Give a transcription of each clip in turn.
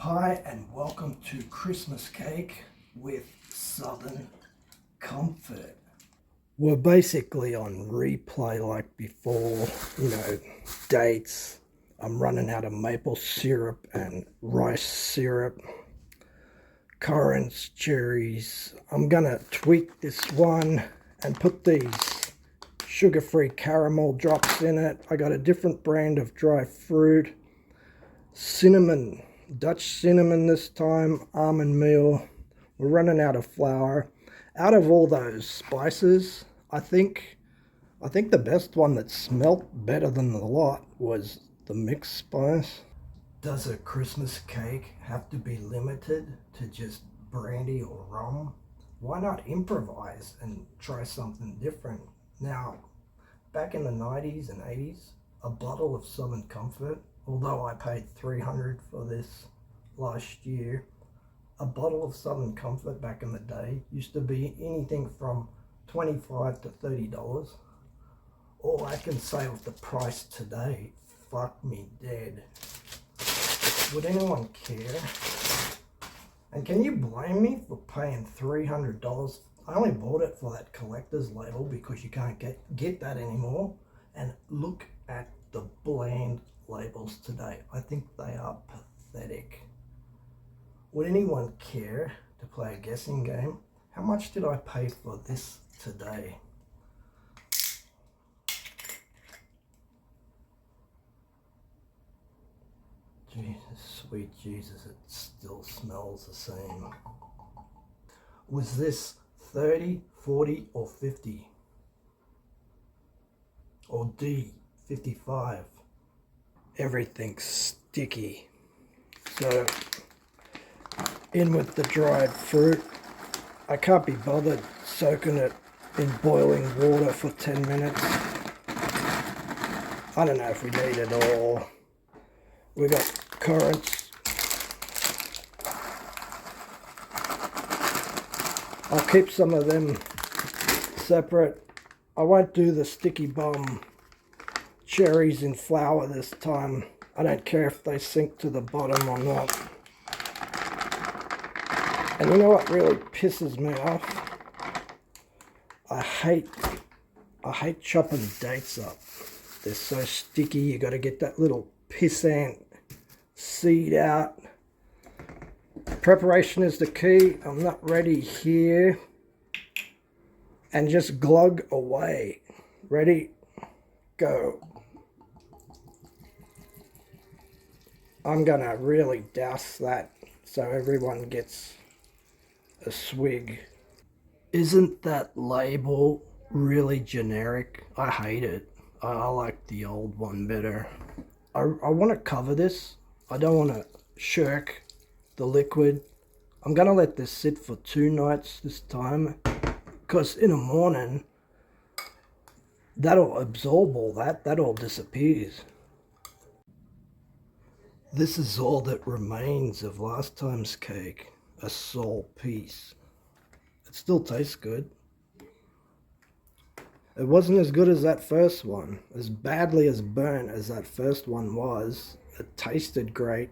Hi and welcome to Christmas Cake with Southern Comfort. We're basically on replay like before, dates. I'm running out of maple syrup and rice syrup, currants, cherries. I'm gonna tweak this one and put these sugar-free caramel drops in it. I got a different brand of dry fruit, cinnamon, Dutch cinnamon this time, almond meal. We're running out of flour. Out of all those spices, I think the best one that smelt better than the lot was the mixed spice. Does a Christmas cake have to be limited to just brandy or rum? Why not improvise and try something different? Now, back in the 90s and 80s, a bottle of Southern Comfort, although I paid $300 for this last year, a bottle of Southern Comfort back in the day used to be anything from $25 to $30. All I can say with the price today, fuck me dead. Would anyone care? And can you blame me for paying $300? I only bought it for that collector's label because you can't get that anymore. And look at the bland labels today. I think they are pathetic. Would anyone care to play a guessing game? How much did I pay for this today? Jesus, sweet Jesus, it still smells the same. Was this 30, 40, or 50? Or D, 55? Everything's sticky. So, in with the dried fruit. I can't be bothered soaking it in boiling water for 10 minutes. I don't know if we need it all. We got currants. I'll keep some of them separate. I won't do the sticky bum cherries in flour this time. I don't care if they sink to the bottom or not. And you know what really pisses me off? I hate chopping dates up. They're so sticky. You got to get that little pissant seed out. Preparation is the key. I'm not ready here. And just glug away. Ready? Go. I'm gonna really douse that so everyone gets a swig. Isn't that label really generic? I hate it. I like the old one better. I want to cover this. I don't want to shirk the liquid. I'm gonna let this sit for 2 nights this time, because in the morning that'll absorb all that all disappears. This is all that remains of last time's cake, a sole piece. It still tastes good. It wasn't as good as that first one. As badly as burnt as that first one was, it tasted great.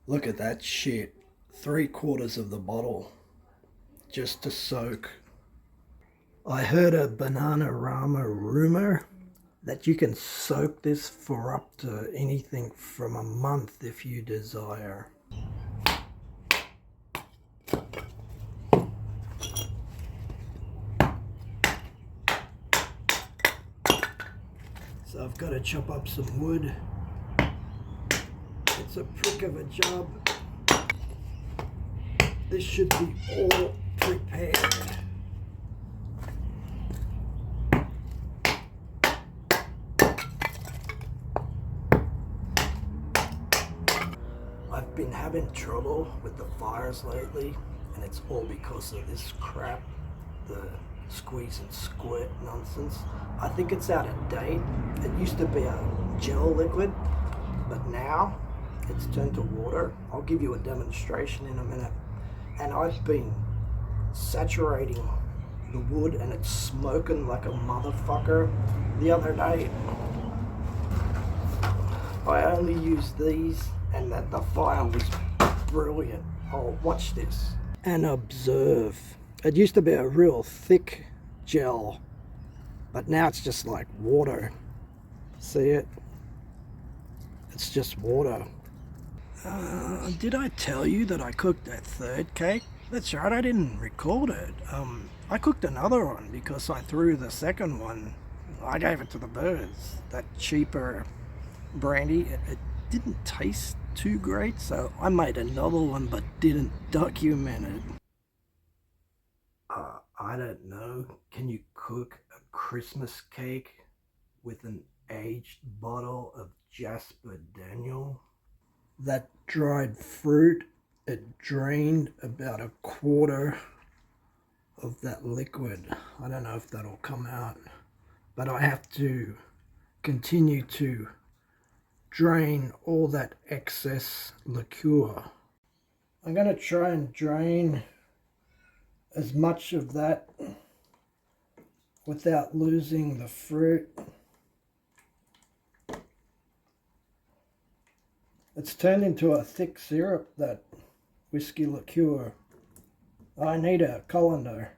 Look at that shit. 3/4 of the bottle just to soak. I heard a Bananarama rumor that you can soak this for up to anything from a month if you desire. So I've got to chop up some wood. It's a prick of a job. This should be all prepared. I've been having trouble with the fires lately, and it's all because of this crap, the squeeze and squirt nonsense. I think it's out of date. It used to be a gel liquid, but now it's turned to water. I'll give you a demonstration in a minute. And I've been saturating the wood and it's smoking like a motherfucker. The other day, I only used these and that the fire was brilliant. Oh, watch this and observe. It used to be a real thick gel, but now it's just like water. See it? It's just water. Did I tell you that I cooked a third cake? That's right, I didn't record it. I cooked another one because I threw the second one. I gave it to the birds. That cheaper brandy, it didn't taste too great, so I made another one but didn't document it. I don't know. Can you cook a Christmas cake with an aged bottle of Jasper Daniel? That dried fruit, it drained about a quarter of that liquid. I don't know if that'll come out, but I have to continue to drain all that excess liqueur. I'm going to try and drain as much of that without losing the fruit. It's turned into a thick syrup, that whiskey liqueur. I need a colander.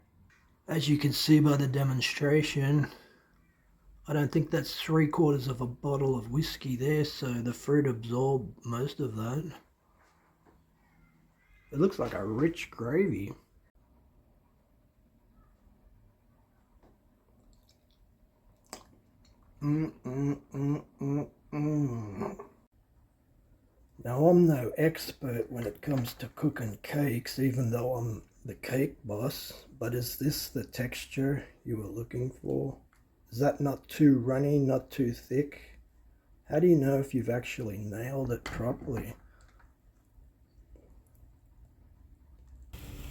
As you can see by the demonstration, I don't think that's 3/4 of a bottle of whiskey there, so the fruit absorbed most of that. It looks like a rich gravy. Now, I'm no expert when it comes to cooking cakes, even though I'm the cake boss, but is this the texture you were looking for? Is that not too runny, not too thick? How do you know if you've actually nailed it properly?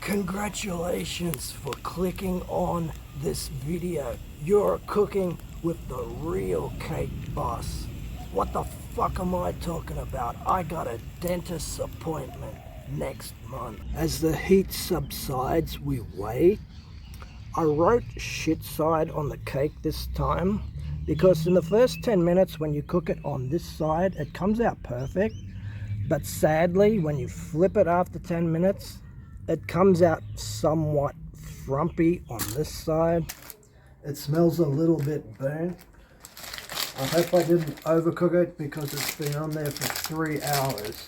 Congratulations for clicking on this video. You're cooking with the real cake boss. What the fuck am I talking about? I got a dentist's appointment next month. As the heat subsides, we wait. I wrote shit side on the cake this time because in the first 10 minutes when you cook it on this side, it comes out perfect. But sadly, when you flip it after 10 minutes, it comes out somewhat frumpy on this side. It smells a little bit burnt. I hope I didn't overcook it because it's been on there for 3 hours.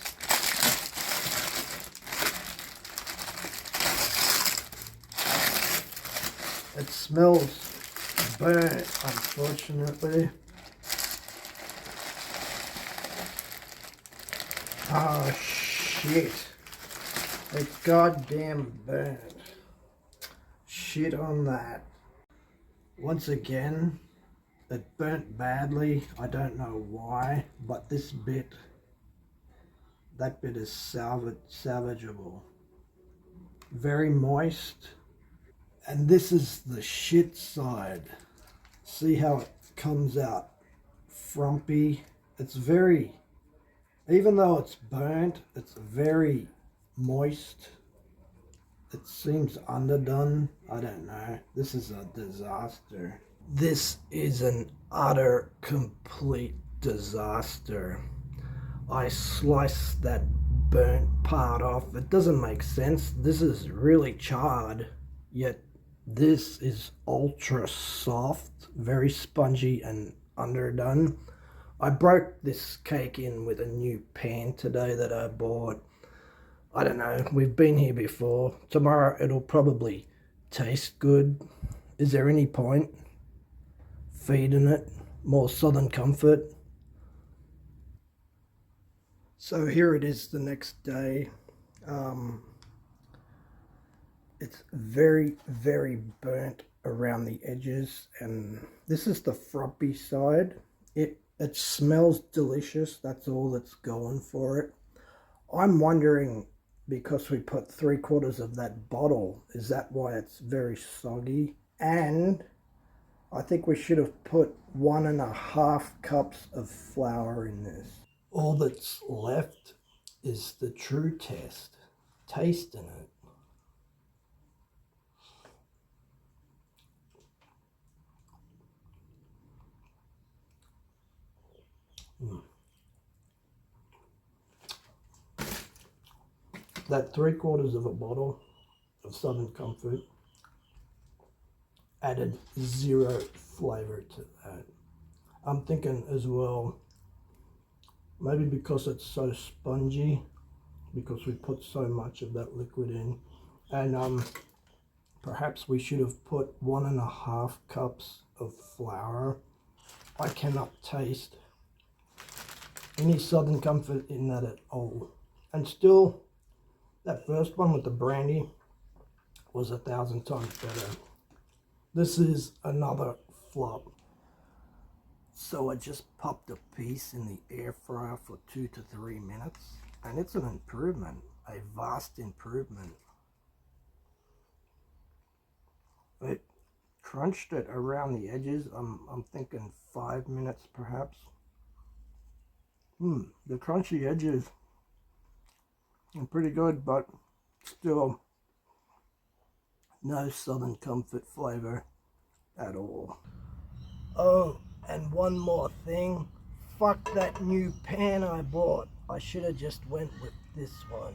It smells burnt, unfortunately. Oh shit. It's goddamn burnt. Shit on that. Once again, it burnt badly. I don't know why, but this bit, that bit is salvageable. Very moist. And this is the shit side. See how it comes out frumpy? It's very, even though it's burnt, it's very moist. It seems underdone. I don't know. This is a disaster. This is an utter, complete disaster. I sliced that burnt part off. It doesn't make sense. This is really charred, yet this is ultra soft, very spongy and underdone. I broke this cake in with a new pan today that I bought. I don't know, we've been here before. Tomorrow it'll probably taste good. Is there any point feeding it more Southern Comfort? So here it is the next day. It's very, very burnt around the edges, and this is the frumpy side. It smells delicious. That's all that's going for it. I'm wondering, because we put 3/4 of that bottle, is that why it's very soggy? And I think we should have put 1.5 cups of flour in this. All that's left is the true test, tasting it. That 3/4 of a bottle of Southern Comfort added zero flavor to that. I'm thinking as well, maybe because it's so spongy, because we put so much of that liquid in, and perhaps we should have put 1.5 cups of flour. I cannot taste any Southern Comfort in that at all. And still, that first one with the brandy was 1,000 times better. This is another flop. So I just popped a piece in the air fryer for 2 to 3 minutes, and it's an improvement, a vast improvement. It crunched it around the edges. I'm thinking 5 minutes perhaps. The crunchy edges are pretty good, but still no Southern Comfort flavor at all. Oh, and one more thing. Fuck that new pan I bought. I should have just went with this one.